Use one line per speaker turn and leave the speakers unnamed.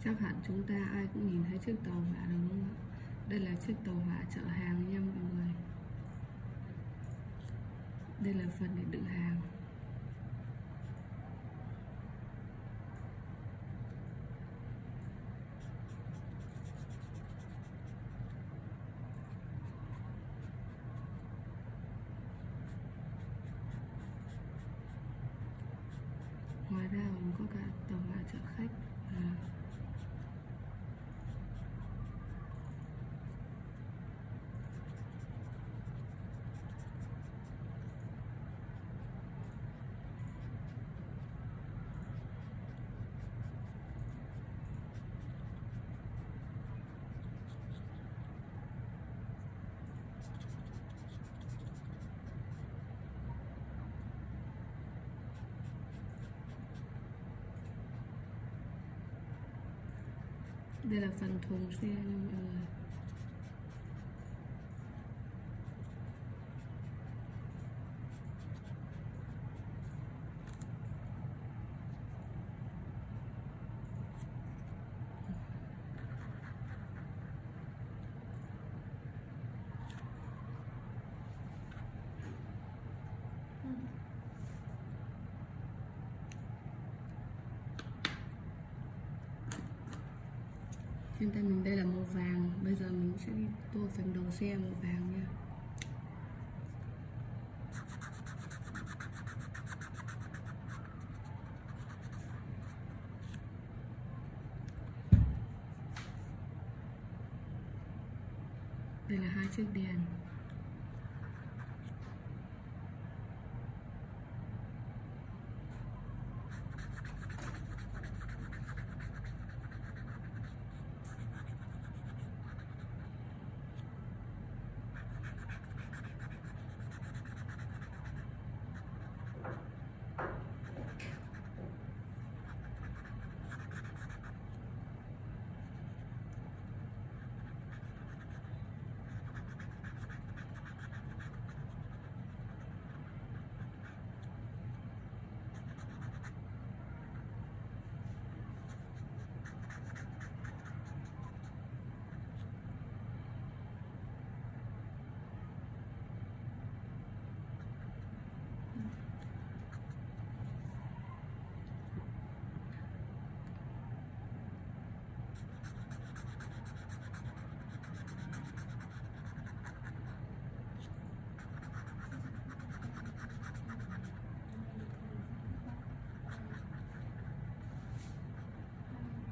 Chắc hẳn chúng ta ai cũng nhìn thấy chiếc tàu hỏa đúng không ạ? Đây là chiếc tàu hỏa chở hàng nha mọi người. Đây là phần để đựng hàng. Ngoài ra còn có cả tàu hỏa chở khách. Đây là phần thùng xe nha mọi người. Trên tay mình đây là màu vàng. Bây giờ mình sẽ đi tô phần đầu xe màu vàng nha. Đây là hai chiếc đèn.